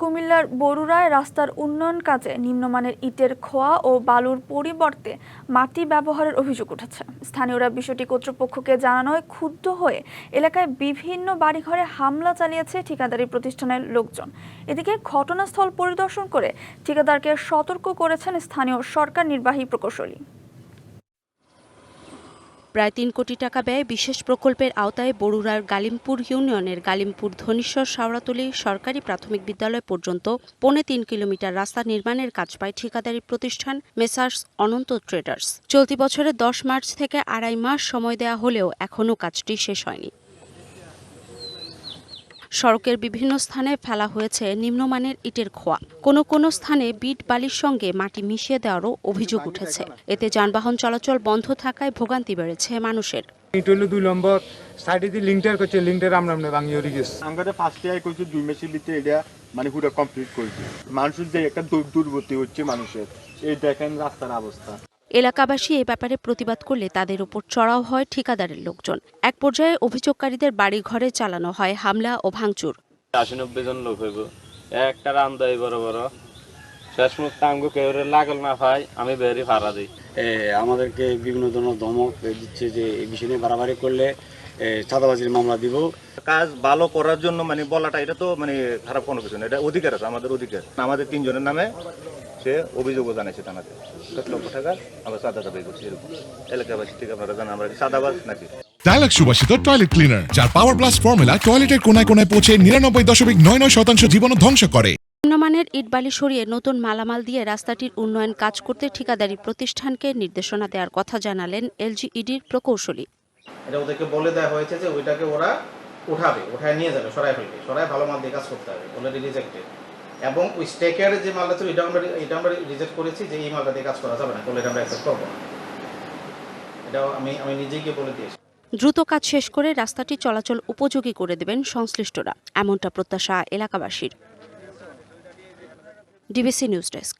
কুমিল্লার বরুড়ায় রাস্তার উন্নয়ন কাজে নিম্নমানের ইটের খোয়া ও বালুর পরিবর্তে মাটি ব্যবহারের অভিযোগ উঠেছে। স্থানীয়রা বিষয়টি কর্তৃপক্ষকে জানানোয় ক্ষুব্ধ হয়ে এলাকায় বিভিন্ন বাড়িঘরে হামলা চালিয়েছে ঠিকাদারি প্রতিষ্ঠানের লোকজন। এদিকে ঘটনাস্থল পরিদর্শন করে ঠিকাদারকে সতর্ক করেছেন স্থানীয় সরকার নির্বাহী প্রকৌশলী। প্রায় ৩ কোটি টাকা ব্যয়ে বিশেষ প্রকল্পের আওতায় বরুড়ার গালিমপুর ইউনিয়নের গালিমপুর ধনীশ্বর শাওরাতলী সরকারি প্রাথমিক বিদ্যালয় পর্যন্ত ৩.৫ কিলোমিটার রাস্তা নির্মাণের কাজ পায় ঠিকাদারি প্রতিষ্ঠান মেসার্স অনন্ত ট্রেডার্স। চলতি বছরের ১০ মার্চ থেকে ২.৫ মাস সময় দেওয়া হলেও এখনও কাজটি শেষ হয়নি। সড়কের বিভিন্ন স্থানে ফেলা হয়েছে নিম্নমানের ইটের খোয়া। কোনো স্থানে বিট বালির সঙ্গে মাটি মিশিয়ে দেওয়ারও অভিযোগ উঠেছে। এতে যানবাহন চলাচল বন্ধ থাকায় ভোগান্তি বেড়েছে মানুষের। ইট হলো ২ নম্বর সাইডে দি লিংটার করছে, লিংটার আমরা ভাঙি হয়ে গেছে। আমরা ফার্স্ট ইয়ার করছি 2 মাসের ভিতরে এটা মানে পুরো কমপ্লিট করেছি। মানুষের যে একটা দুর্গতি হচ্ছে মানুষের, এই দেখেন রাস্তার অবস্থা। এলাকাবাসী এ ব্যাপারে প্রতিবাদ করলে তাদের উপর চড়াও হয় ঠিকাদারের লোকজন। এক পর্যায়ে অভিযোগকারীদের বাড়ি ঘরে চালানো হয় হামলা ও ভাঙচুর। ৮০-৯০ জন লোক হইব, একটা রাম দেয় বড় বড়, শেষ মুহূর্তে আমাকে কেউ লাগল না ভাই, আমি বেরি ভাড়া দিই। আমাদেরকে বিভিন্ন ধরনের ধমক দিচ্ছে যে এই বিষয় নিয়ে বাড়াবাড়ি করলে চাঁদাবাজির মামলা দিব। কাজ ভালো করার জন্য মানে বলাটা এটা তো মানে খারাপ কোনো কিছু না, এটা অধিকার আছে, আমাদের অধিকার। আমাদের 3 জনের নামে সে অভিযোগও জানাইছে থানাতে। ১০ লক্ষ টাকা আমরা চাঁদা দাবি করছি। এরকম এলাকাবাসী থেকে আপনারা জানেন আমরা কি চাঁদাবাজ নাকি? ডায়ালগ সুবাসিত টয়লেট ক্লিনার, যার পাওয়ার প্লাস ফর্মুলা টয়লেটের কোনায় কোনায় পৌঁছে 99.99% জীবাণু ধ্বংস করে। নিম্নমানের ইটবালি সরিয়ে নতুন মালামাল দিয়ে রাস্তাটির উন্নয়ন কাজ করতে ঠিকাদারি প্রতিষ্ঠানকে নির্দেশনা দেওয়ার কথা জানালেন এলজিইডির প্রকৌশলী। এটা ওদেরকে বলে দেওয়া হয়েছে যে ওইটাকে ওরা উঠায় নিয়ে যাবে, সরাই ফেলবে, সরাই ভালো মাল দিয়ে কাজ করতে হবে, অলরেডি রিজেক্টেড। এবং ওই স্টেকের যে মালটা ছিল এটা আমরা রিজেক্ট করেছি যে এই মালটা দিয়ে কাজ করা যাবে না, বলে আমরা অ্যাকসেপ্ট করবো না। এটা আমি নিজেই গিয়ে বলে দিয়েছি। দ্রুত কাজ শেষ করে রাস্তাটি চলাচল উপযোগী করে দেবেন সংশ্লিষ্টরা, এমনটা প্রত্যাশা এলাকাবাসীর। DBC news desk.